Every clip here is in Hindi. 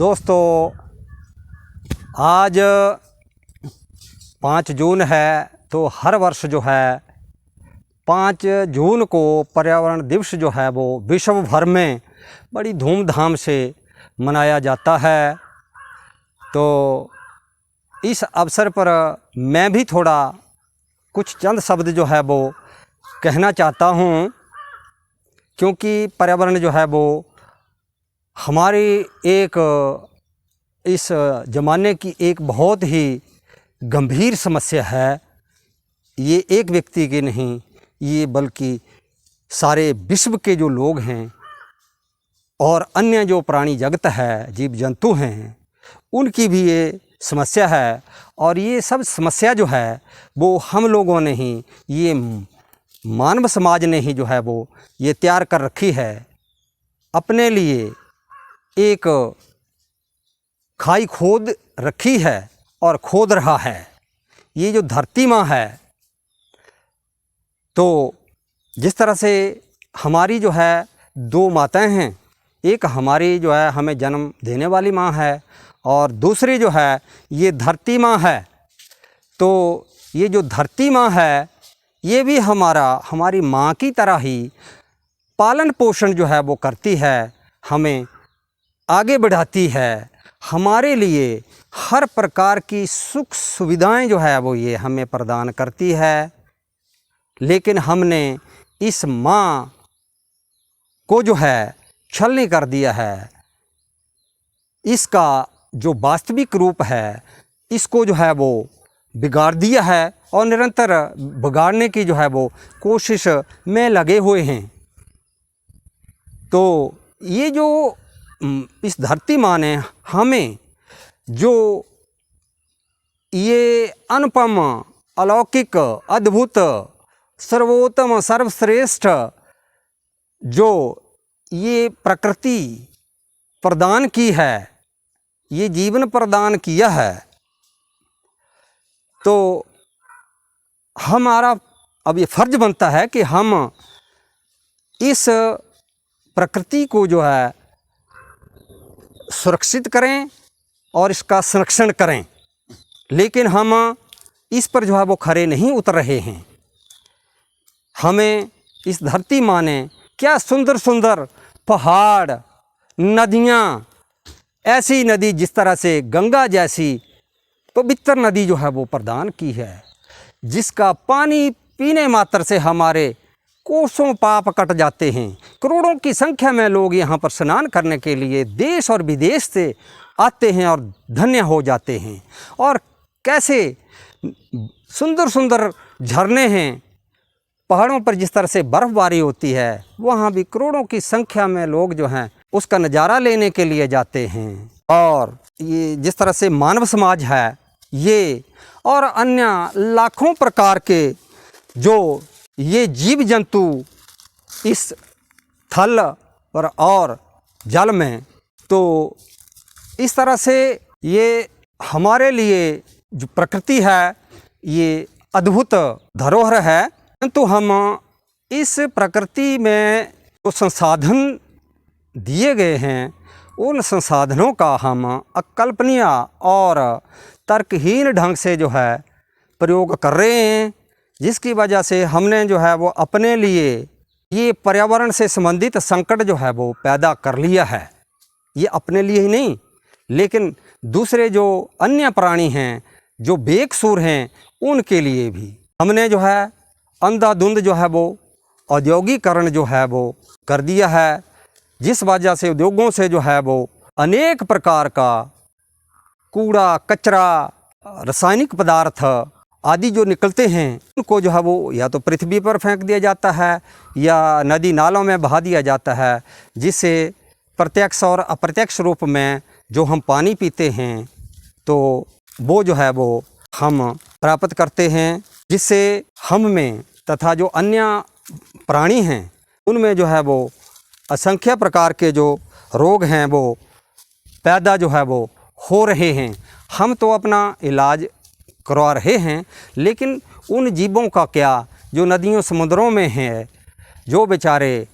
दोस्तों, आज 5 जून है, तो हर वर्ष जो है 5 जून को पर्यावरण दिवस जो है वो विश्व भर में बड़ी धूमधाम से मनाया जाता है। तो इस अवसर पर मैं भी थोड़ा कुछ चंद शब्द जो है वो कहना चाहता हूँ, क्योंकि पर्यावरण जो है वो हमारी एक इस ज़माने की एक बहुत ही गंभीर समस्या है। ये एक व्यक्ति की नहीं, ये बल्कि सारे विश्व के जो लोग हैं और अन्य जो प्राणी जगत है, जीव जंतु हैं, उनकी भी ये समस्या है। और ये सब समस्या जो है वो हम लोगों ने ही, ये मानव समाज ने ही जो है वो ये तैयार कर रखी है। अपने लिए एक खाई खोद रखी है और खोद रहा है। ये जो धरती माँ है, तो जिस तरह से हमारी जो है 2 माताएं हैं, एक हमारी जो है हमें जन्म देने वाली माँ है और दूसरी जो है ये धरती माँ है। तो ये जो धरती माँ है, ये भी हमारी माँ की तरह ही पालन पोषण जो है वो करती है, हमें आगे बढ़ाती है, हमारे लिए हर प्रकार की सुख सुविधाएं जो है वो ये हमें प्रदान करती है। लेकिन हमने इस माँ को जो है छलनी कर दिया है। इसका जो वास्तविक रूप है, इसको जो है वो बिगाड़ दिया है और निरंतर बिगाड़ने की जो है वो कोशिश में लगे हुए हैं। तो ये जो इस धरती माँ ने हमें जो ये अनुपम, अलौकिक, अद्भुत, सर्वोत्तम, सर्वश्रेष्ठ जो ये प्रकृति प्रदान की है, ये जीवन प्रदान किया है, तो हमारा अब ये फर्ज बनता है कि हम इस प्रकृति को जो है सुरक्षित करें और इसका संरक्षण करें। लेकिन हम इस पर जो है वो खरे नहीं उतर रहे हैं। हमें इस धरती माँ ने क्या सुंदर सुंदर पहाड़, नदियाँ, ऐसी नदी जिस तरह से गंगा जैसी पवित्र नदी जो है वो प्रदान की है, जिसका पानी पीने मात्र से हमारे कोसों पाप कट जाते हैं। करोड़ों की संख्या में लोग यहाँ पर स्नान करने के लिए देश और विदेश से आते हैं और धन्य हो जाते हैं। और कैसे सुंदर सुंदर झरने हैं, पहाड़ों पर जिस तरह से बर्फ़बारी होती है, वहाँ भी करोड़ों की संख्या में लोग जो हैं उसका नज़ारा लेने के लिए जाते हैं। और ये जिस तरह से मानव समाज है, ये और अन्य लाखों प्रकार के जो ये जीव जंतु इस थल पर और जल में, तो इस तरह से ये हमारे लिए जो प्रकृति है ये अद्भुत धरोहर है। परंतु हम इस प्रकृति में जो संसाधन दिए गए हैं, उन संसाधनों का हम अकल्पनीय और तर्कहीन ढंग से जो है प्रयोग कर रहे हैं, जिसकी वजह से हमने जो है वो अपने लिए ये पर्यावरण से संबंधित संकट जो है वो पैदा कर लिया है। ये अपने लिए ही नहीं, लेकिन दूसरे जो अन्य प्राणी हैं, जो बेकसूर हैं, उनके लिए भी हमने जो है अंधाधुंध जो है वो औद्योगिकरण जो है वो कर दिया है, जिस वजह से उद्योगों से जो है वो अनेक प्रकार का कूड़ा, कचरा, रासायनिक पदार्थ आदि जो निकलते हैं, उनको जो है वो या तो पृथ्वी पर फेंक दिया जाता है या नदी नालों में बहा दिया जाता है, जिससे प्रत्यक्ष और अप्रत्यक्ष रूप में जो हम पानी पीते हैं, तो वो जो है वो हम प्राप्त करते हैं, जिससे हम में तथा जो अन्य प्राणी हैं उनमें जो है वो असंख्य प्रकार के जो रोग हैं वो पैदा जो है वो हो रहे हैं। हम तो अपना इलाज करवा रहे हैं, लेकिन उन जीवों का क्या जो नदियों समुद्रों में हैं, जो बेचारे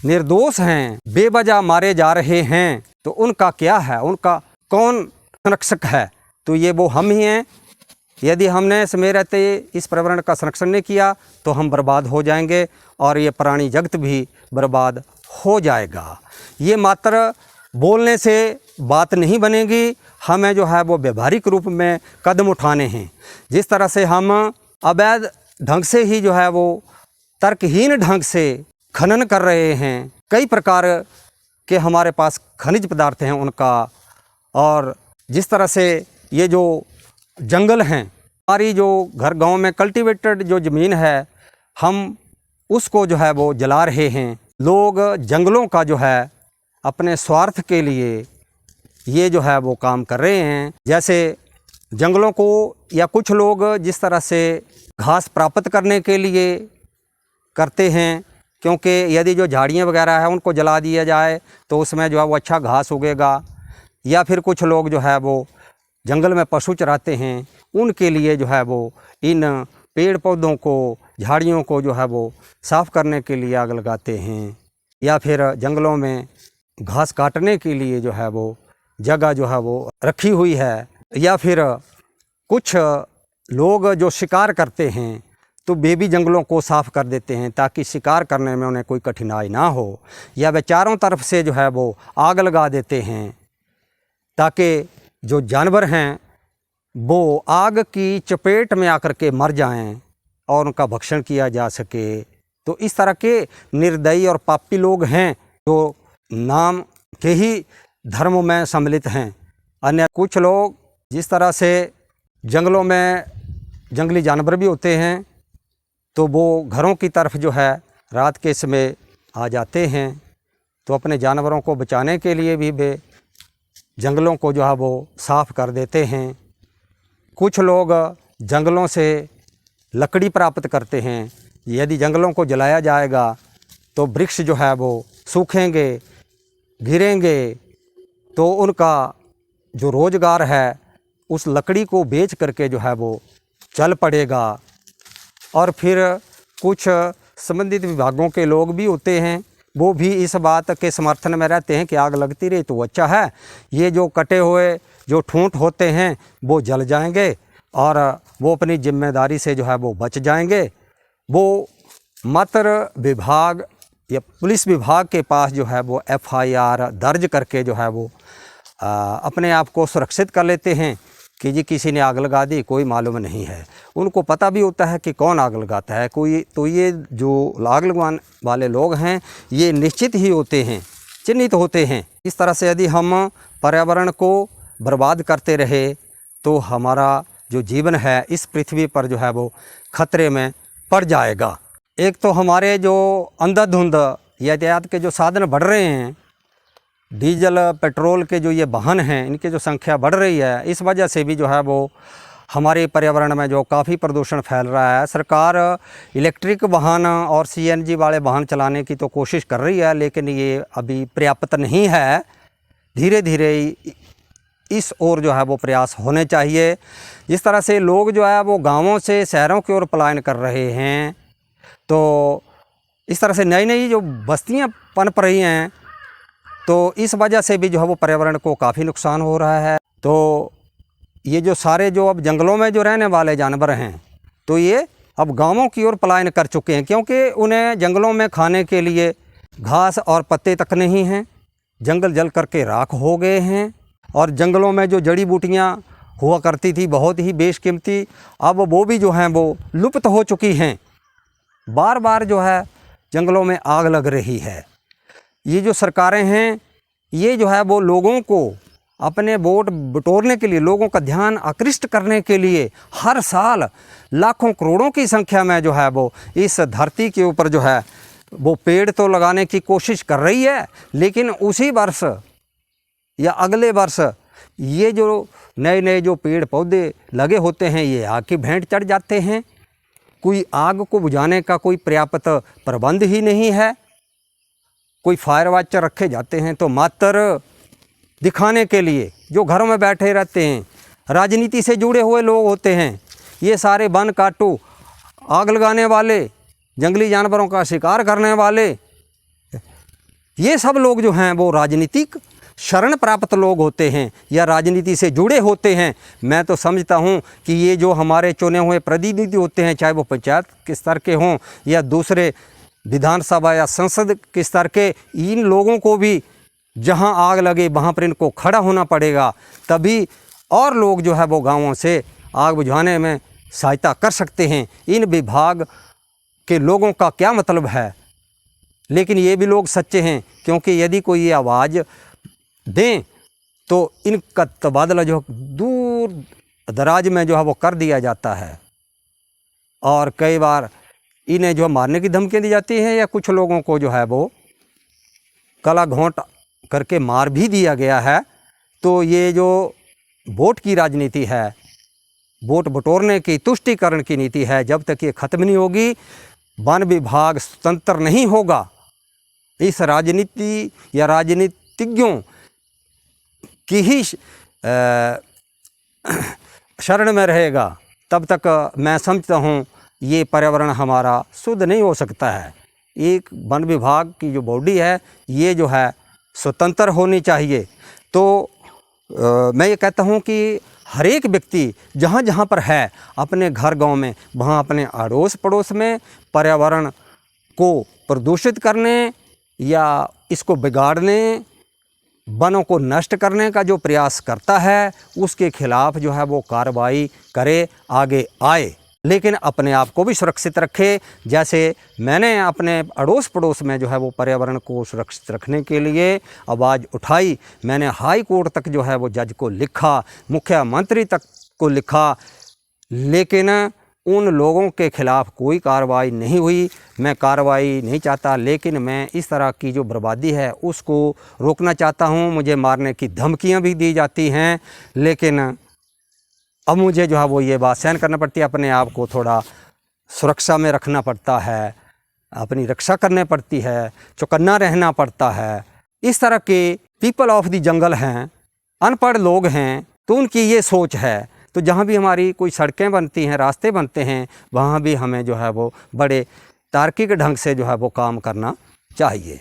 निर्दोष हैं, बेवजह मारे जा रहे हैं, तो उनका क्या है, उनका कौन संरक्षक है? तो ये वो हम ही हैं। यदि हमने समय रहते इस पर्यावरण का संरक्षण नहीं किया तो हम बर्बाद हो जाएंगे और ये प्राणी जगत भी बर्बाद हो जाएगा। ये मात्र बोलने से बात नहीं बनेगी, हमें जो है वो व्यवहारिक रूप में कदम उठाने हैं। जिस तरह से हम अवैध ढंग से ही जो है वो तर्कहीन ढंग से खनन कर रहे हैं, कई प्रकार के हमारे पास खनिज पदार्थ हैं उनका, और जिस तरह से ये जो जंगल हैं, हमारी जो घर गांव में कल्टीवेटेड जो ज़मीन है, हम उसको जो है वो जला रहे हैं। लोग जंगलों का जो है अपने स्वार्थ के लिए ये जो है वो काम कर रहे हैं। जैसे जंगलों को, या कुछ लोग जिस तरह से घास प्राप्त करने के लिए करते हैं, क्योंकि यदि जो झाड़ियाँ वगैरह है उनको जला दिया जाए तो उसमें जो है वो अच्छा घास उगेगा। या फिर कुछ लोग जो है वो जंगल में पशु चराते हैं, उनके लिए जो है वो इन पेड़ पौधों को, झाड़ियों को जो है वो साफ़ करने के लिए आग लगाते हैं। या फिर जंगलों में घास काटने के लिए जो है वो जगह जो है वो रखी हुई है। या फिर कुछ लोग जो शिकार करते हैं तो वे भी जंगलों को साफ़ कर देते हैं ताकि शिकार करने में उन्हें कोई कठिनाई ना हो। या वे चारों तरफ से जो है वो आग लगा देते हैं ताकि जो जानवर हैं वो आग की चपेट में आकर के मर जाएं और उनका भक्षण किया जा सके। तो इस तरह के निर्दयी और पापी लोग हैं जो नाम के ही धर्म में सम्मिलित हैं। अन्य कुछ लोग जिस तरह से जंगलों में जंगली जानवर भी होते हैं तो वो घरों की तरफ जो है रात के समय आ जाते हैं, तो अपने जानवरों को बचाने के लिए भी वे जंगलों को जो है वो साफ़ कर देते हैं। कुछ लोग जंगलों से लकड़ी प्राप्त करते हैं। यदि जंगलों को जलाया जाएगा तो वृक्ष जो है वो सूखेंगे, गिरेंगे, तो उनका जो रोज़गार है उस लकड़ी को बेच करके जो है वो चल पड़ेगा। और फिर कुछ संबंधित विभागों के लोग भी होते हैं, वो भी इस बात के समर्थन में रहते हैं कि आग लगती रही तो अच्छा है, ये जो कटे हुए जो ठूंठ होते हैं वो जल जाएंगे और वो अपनी जिम्मेदारी से जो है वो बच जाएंगे। वो मात्र विभाग या पुलिस विभाग के पास जो है वो FIR दर्ज करके जो है वो अपने आप को सुरक्षित कर लेते हैं कि जी किसी ने आग लगा दी, कोई मालूम नहीं है। उनको पता भी होता है कि कौन आग लगाता है कोई, तो ये जो आग लगवाने वाले लोग हैं ये निश्चित ही होते हैं, चिन्हित होते हैं। इस तरह से यदि हम पर्यावरण को बर्बाद करते रहे तो हमारा जो जीवन है इस पृथ्वी पर जो है वो खतरे में पड़ जाएगा। एक तो हमारे जो अंधाधुंध यातायात के जो साधन बढ़ रहे हैं, डीजल पेट्रोल के जो ये वाहन हैं इनकी जो संख्या बढ़ रही है, इस वजह से भी जो है वो हमारे पर्यावरण में जो काफ़ी प्रदूषण फैल रहा है। सरकार इलेक्ट्रिक वाहन और CNG वाले वाहन चलाने की तो कोशिश कर रही है, लेकिन ये अभी पर्याप्त नहीं है। धीरे धीरे इस ओर जो है वो प्रयास होने चाहिए। जिस तरह से लोग जो है वो गाँवों से शहरों की ओर पलायन कर रहे हैं, तो इस तरह से नई नई जो बस्तियाँ पनप रही हैं, तो इस वजह से भी जो है वो पर्यावरण को काफ़ी नुकसान हो रहा है। तो ये जो सारे जो अब जंगलों में जो रहने वाले जानवर हैं तो ये अब गांवों की ओर पलायन कर चुके हैं, क्योंकि उन्हें जंगलों में खाने के लिए घास और पत्ते तक नहीं हैं। जंगल जल करके राख हो गए हैं और जंगलों में जो जड़ी बूटियाँ हुआ करती थी बहुत ही बेशकीमती, अब वो भी जो हैं वो लुप्त हो चुकी हैं। बार बार जो है जंगलों में आग लग रही है। ये जो सरकारें हैं ये जो है वो लोगों को अपने वोट बटोरने के लिए, लोगों का ध्यान आकृष्ट करने के लिए हर साल लाखों करोड़ों की संख्या में जो है वो इस धरती के ऊपर जो है वो पेड़ तो लगाने की कोशिश कर रही है, लेकिन उसी वर्ष या अगले वर्ष ये जो नए नए जो पेड़ पौधे लगे होते हैं ये आग की भेंट चढ़ जाते हैं। कोई आग को बुझाने का कोई पर्याप्त प्रबंध ही नहीं है। कोई फायर वाचर रखे जाते हैं तो मात्र दिखाने के लिए, जो घरों में बैठे रहते हैं, राजनीति से जुड़े हुए लोग होते हैं, ये सारे वन काटू, आग लगाने वाले, जंगली जानवरों का शिकार करने वाले, ये सब लोग जो हैं वो राजनीतिक शरण प्राप्त लोग होते हैं या राजनीति से जुड़े होते हैं। मैं तो समझता हूँ कि ये जो हमारे चुने हुए प्रतिनिधि होते हैं, चाहे वो पंचायत के स्तर के हों या दूसरे विधानसभा या संसद के स्तर के, इन लोगों को भी जहाँ आग लगे वहाँ पर इनको खड़ा होना पड़ेगा, तभी और लोग जो है वो गाँवों से आग बुझाने में सहायता कर सकते हैं। इन विभाग के लोगों का क्या मतलब है, लेकिन ये भी लोग सच्चे हैं, क्योंकि यदि कोई ये आवाज़ दें तो इनका तबादला जो दूर दराज में जो है वो कर दिया जाता है। और कई बार इन्हें जो मारने की धमकियाँ दी जाती हैं या कुछ लोगों को जो है वो गला घोंट करके मार भी दिया गया है। तो ये जो वोट की राजनीति है, वोट बटोरने की, तुष्टीकरण की नीति है, जब तक ये ख़त्म नहीं होगी, वन विभाग स्वतंत्र नहीं होगा, इस राजनीति या राजनीतिज्ञों की ही शरण में रहेगा, तब तक मैं समझता हूँ ये पर्यावरण हमारा शुद्ध नहीं हो सकता है। एक वन विभाग की जो बॉडी है ये जो है स्वतंत्र होनी चाहिए। तो मैं ये कहता हूँ कि हर एक व्यक्ति जहाँ जहाँ पर है अपने घर गांव में, वहाँ अपने अड़ोस पड़ोस में पर्यावरण को प्रदूषित करने या इसको बिगाड़ने, वनों को नष्ट करने का जो प्रयास करता है, उसके खिलाफ जो है वो कार्रवाई करे, आगे आए, लेकिन अपने आप को भी सुरक्षित रखे। जैसे मैंने अपने अड़ोस पड़ोस में जो है वो पर्यावरण को सुरक्षित रखने के लिए आवाज़ उठाई। मैंने हाई कोर्ट तक जो है वो जज को लिखा, मुख्यमंत्री तक को लिखा, लेकिन उन लोगों के खिलाफ कोई कार्रवाई नहीं हुई। मैं कार्रवाई नहीं चाहता, लेकिन मैं इस तरह की जो बर्बादी है उसको रोकना चाहता हूँ। मुझे मारने की धमकियाँ भी दी जाती हैं, लेकिन अब मुझे जो है वो ये बात सहन करना पड़ती है, अपने आप को थोड़ा सुरक्षा में रखना पड़ता है, अपनी रक्षा करनी पड़ती है, चौकन्ना रहना पड़ता है। इस तरह के पीपल ऑफ द जंगल हैं, अनपढ़ लोग हैं, तो उनकी ये सोच है। तो जहाँ भी हमारी कोई सड़कें बनती हैं, रास्ते बनते हैं, वहाँ भी हमें जो है वो बड़े तार्किक ढंग से जो है वो काम करना चाहिए।